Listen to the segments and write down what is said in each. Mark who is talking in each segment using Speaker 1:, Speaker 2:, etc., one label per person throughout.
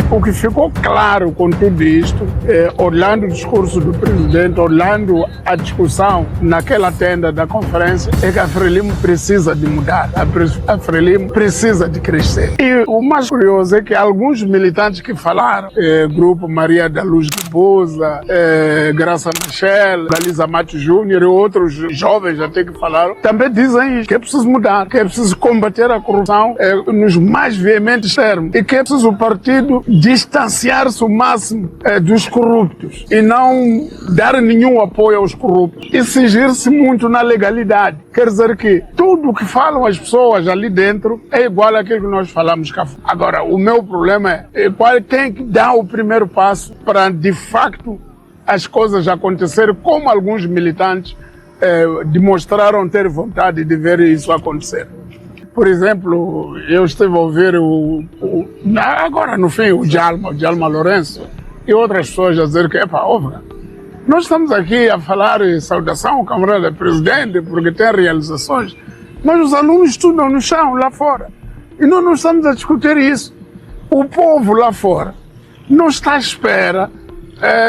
Speaker 1: O que ficou claro com tudo isto, olhando o discurso do presidente, olhando a discussão naquela tenda da conferência, é que a Frelimo precisa de mudar, a Frelimo precisa de crescer. E o mais curioso é que alguns militantes que falaram, Grupo Maria da Luz de Boza, Graça Michel, Dalisa Matos Júnior e outros jovens até que falaram, também dizem isso, que é preciso mudar, que é preciso combater a corrupção nos mais veementes termos e que é preciso o partido distanciar-se o máximo dos corruptos e não dar nenhum apoio aos corruptos e exigir-se muito na legalidade. Quer dizer que tudo o que falam as pessoas ali dentro é igual àquilo que nós falamos cá fora. Agora, o meu problema é qual tem que dar o primeiro passo para, de facto, as coisas acontecerem como alguns militantes demonstraram ter vontade de ver isso acontecer. Por exemplo, eu estive a ouvir agora no fim o Djalma Lourenço e outras pessoas a dizer que, nós estamos aqui a falar em saudação ao camarada presidente porque tem realizações, mas os alunos estudam no chão lá fora e nós não estamos a discutir isso. O povo lá fora não está à espera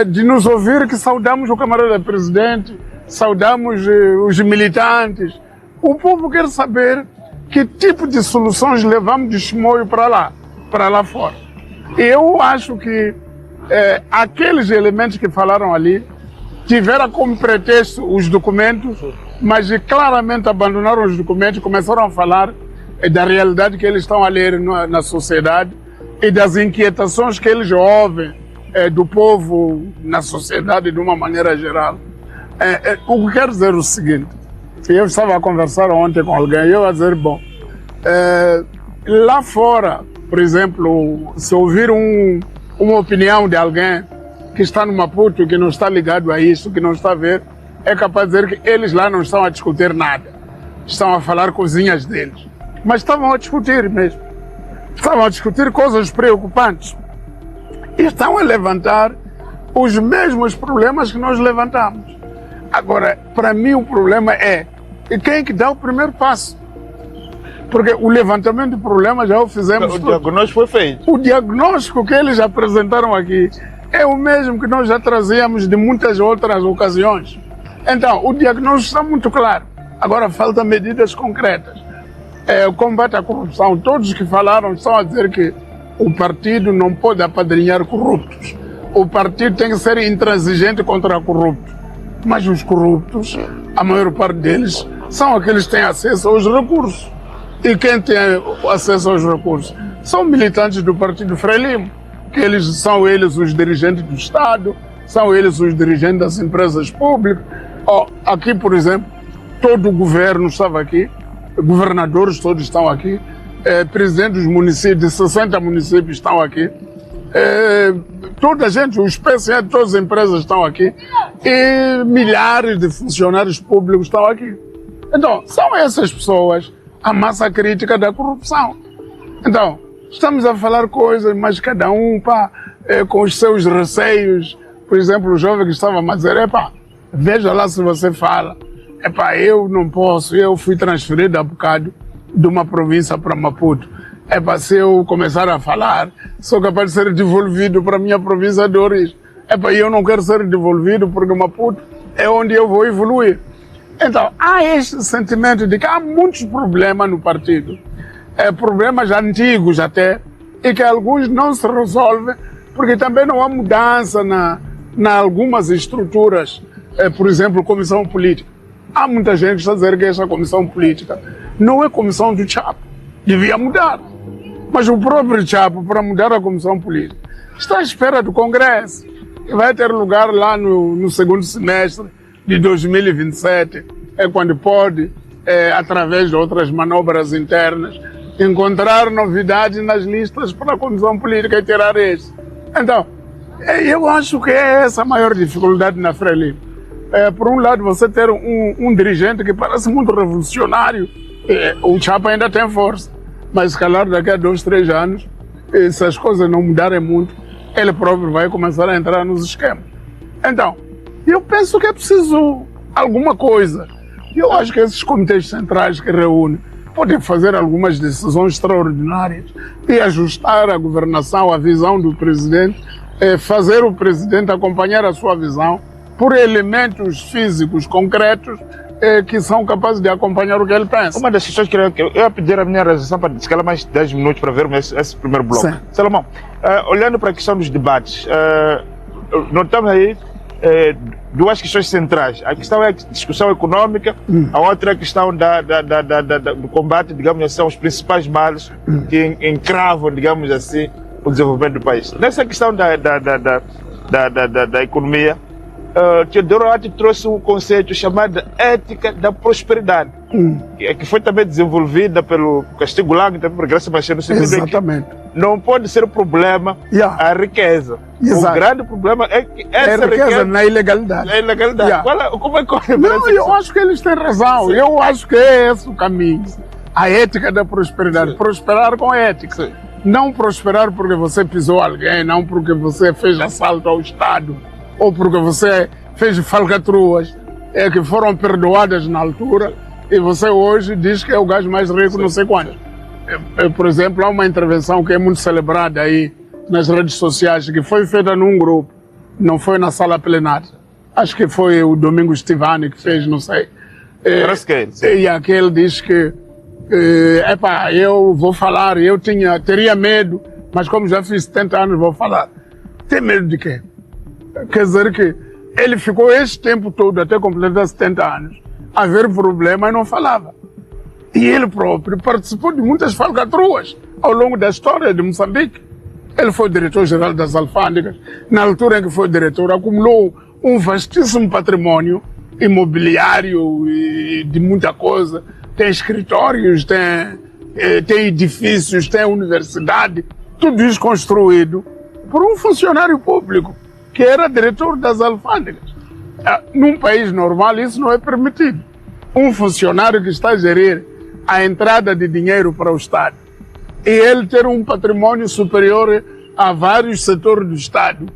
Speaker 1: de nos ouvir que saudamos o camarada presidente, saudamos os militantes. O povo quer saber que tipo de soluções levamos de Chimoio para lá fora. Eu acho que aqueles elementos que falaram ali tiveram como pretexto os documentos, mas claramente abandonaram os documentos e começaram a falar da realidade que eles estão a ler na sociedade e das inquietações que eles ouvem do povo na sociedade de uma maneira geral. O que quero dizer é o seguinte, eu estava a conversar ontem com alguém e eu ia dizer, lá fora, por exemplo, se ouvir uma opinião de alguém que está no Maputo, que não está ligado a isso, que não está a ver, é capaz de dizer que eles lá não estão a discutir nada. Estão a falar coisinhas deles. Mas estavam a discutir mesmo. Estavam a discutir coisas preocupantes. E estão a levantar os mesmos problemas que nós levantamos. Agora, para mim o problema é quem que dá o primeiro passo. Porque o levantamento de problemas já o fizemos.
Speaker 2: O diagnóstico foi feito.
Speaker 1: O diagnóstico que eles apresentaram aqui é o mesmo que nós já trazíamos de muitas outras ocasiões. Então, o diagnóstico está muito claro. Agora, faltam medidas concretas. O combate à corrupção, todos que falaram estão a dizer que o partido não pode apadrinhar corruptos. O partido tem que ser intransigente contra corruptos. Mas os corruptos, a maior parte deles, são aqueles que têm acesso aos recursos. E quem tem acesso aos recursos? São militantes do Partido Frelimo, que são eles os dirigentes do Estado, são eles os dirigentes das empresas públicas. Aqui, por exemplo, todo o governo estava aqui, governadores todos estão aqui, presidentes dos municípios, de 60 municípios estão aqui, toda a gente, os PCA de todas as empresas estão aqui e milhares de funcionários públicos estão aqui. Então, são essas pessoas a massa crítica da corrupção. Então, estamos a falar coisas, mas cada um com os seus receios. Por exemplo, o jovem que estava a dizer, veja lá se você fala. Eu não posso, eu fui transferido há bocado de uma província para Maputo. Se eu começar a falar, sou capaz de ser devolvido para a minha província de origem. Eu não quero ser devolvido porque Maputo é onde eu vou evoluir. Então, há este sentimento de que há muitos problemas no partido, problemas antigos até, e que alguns não se resolvem, porque também não há mudança na algumas estruturas, por exemplo, comissão política. Há muita gente que está dizendo que essa comissão política não é comissão do Chapo, devia mudar. Mas o próprio Chapo, para mudar a comissão política, está à espera do Congresso, que vai ter lugar lá no segundo semestre de 2027, quando pode, através de outras manobras internas, encontrar novidades nas listas para a comissão política e tirar esse. Então, eu acho que é essa a maior dificuldade na Frelimo. Por um lado, você ter um dirigente que parece muito revolucionário, o Chapa ainda tem força, mas se calhar daqui a 2, 3 anos, se as coisas não mudarem muito, ele próprio vai começar a entrar nos esquemas. Então, eu penso que é preciso alguma coisa. Eu acho que esses comitês centrais que reúnem pode fazer algumas decisões extraordinárias e ajustar a governação, a visão do presidente, fazer o presidente acompanhar a sua visão por elementos físicos concretos que são capazes de acompanhar o que ele pensa.
Speaker 2: Uma das questões que eu ia pedir a minha realização para se calhar mais 10 minutos para vermos esse primeiro bloco.
Speaker 1: Sim.
Speaker 2: Salomão, olhando para a questão dos debates, notamos aí duas questões centrais. A questão é a discussão econômica, a outra é a questão do combate, digamos assim, aos principais males que encravam, digamos assim, o desenvolvimento do país. Nessa questão da economia, Teodoro Ati trouxe um conceito chamado ética da prosperidade, que foi também desenvolvida pelo Castigo Lange e também por Graça Machado, no sentido de que não pode ser o problema a riqueza.
Speaker 1: Exato.
Speaker 2: O grande problema é que essa
Speaker 1: riqueza na ilegalidade.
Speaker 2: Na ilegalidade. Como é que
Speaker 1: Não, eu acho que eles têm razão. Sim. Eu acho que é esse o caminho. A ética da prosperidade. Sim. Prosperar com ética. Sim. Não prosperar porque você pisou alguém, não porque você fez assalto ao Estado, ou porque você fez falcatruas que foram perdoadas na altura e você hoje diz que é o gajo mais rico, sim, não sei quanto. Por exemplo, há uma intervenção que é muito celebrada aí nas redes sociais, que foi feita num grupo, não foi na sala plenária. Acho que foi o Domingos Tivani que fez, não sei. E aquele diz que eu vou falar, eu teria medo, mas como já fiz 70 anos, vou falar. Tem medo de quê? Quer dizer que ele ficou esse tempo todo, até completar 70 anos, a ver problema e não falava. E ele próprio participou de muitas falcatruas ao longo da história de Moçambique. Ele foi diretor-geral das alfândegas. Na altura em que foi diretor, acumulou um vastíssimo patrimônio imobiliário e de muita coisa. Tem escritórios, tem edifícios, tem universidade, tudo isso construído por um funcionário público que era diretor das alfândegas. Num país normal isso não é permitido. Um funcionário que está a gerir a entrada de dinheiro para o Estado e ele ter um patrimônio superior a vários setores do Estado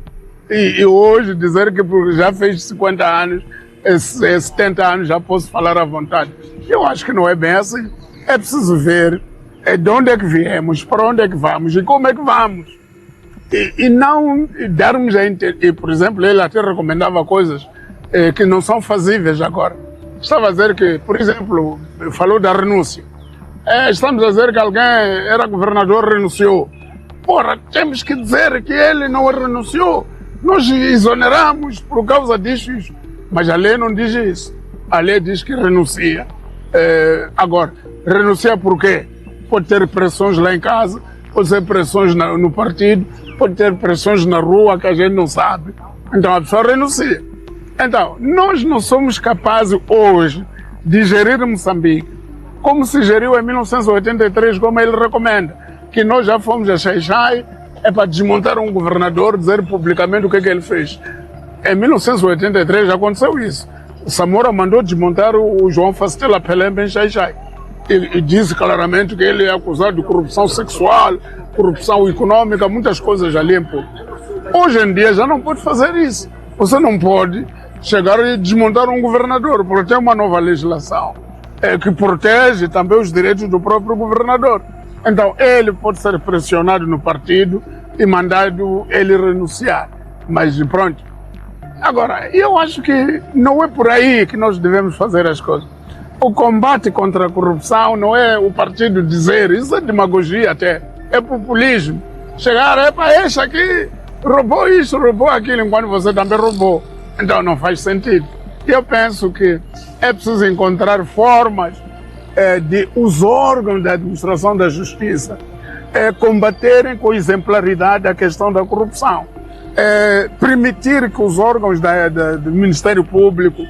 Speaker 1: e hoje dizer que já fez 50 anos, 70 anos já posso falar à vontade. Eu acho que não é bem assim. É preciso ver de onde é que viemos, para onde é que vamos e como é que vamos. E não darmos a entender. Por exemplo, ele até recomendava coisas que não são fazíveis agora. Estava a dizer que, por exemplo, falou da renúncia. Estamos a dizer que alguém era governador e renunciou. Porra, temos que dizer que ele não renunciou. Nós exoneramos por causa disso. Mas a lei não diz isso. A lei diz que renuncia. Agora, renuncia por quê? Pode ter pressões lá em casa, pode ter pressões no partido, pode ter pressões na rua que a gente não sabe. Então a pessoa renuncia. Então, nós não somos capazes hoje de gerir Moçambique como se geriu em 1983, como ele recomenda. Que nós já fomos a Xai-Xai, para desmontar um governador, dizer publicamente o que ele fez. Em 1983 já aconteceu isso. Samora mandou desmontar o João Fastela Pelembe em Xai-Xai. E disse claramente que ele é acusado de corrupção sexual, corrupção econômica, muitas coisas ali em público. Hoje em dia já não pode fazer isso. Você não pode chegar e desmontar um governador, porque tem uma nova legislação que protege também os direitos do próprio governador. Então ele pode ser pressionado no partido e mandado ele renunciar. Mas pronto. Agora, eu acho que não é por aí que nós devemos fazer as coisas. O combate contra a corrupção não é o partido dizer, isso é demagogia até, é populismo. Chegar, esse aqui roubou isso, roubou aquilo, enquanto você também roubou. Então não faz sentido. Eu penso que é preciso encontrar formas de os órgãos da administração da justiça combaterem com exemplaridade a questão da corrupção. Permitir que os órgãos do Ministério Público,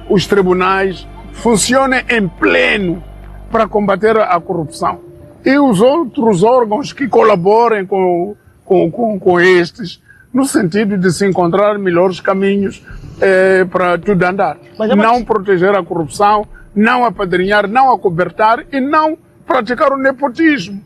Speaker 1: os tribunais, funcionem em pleno para combater a corrupção. E os outros órgãos que colaborem com estes, no sentido de se encontrar melhores caminhos para tudo andar. Não proteger a corrupção, não apadrinhar, não acobertar e não praticar o nepotismo.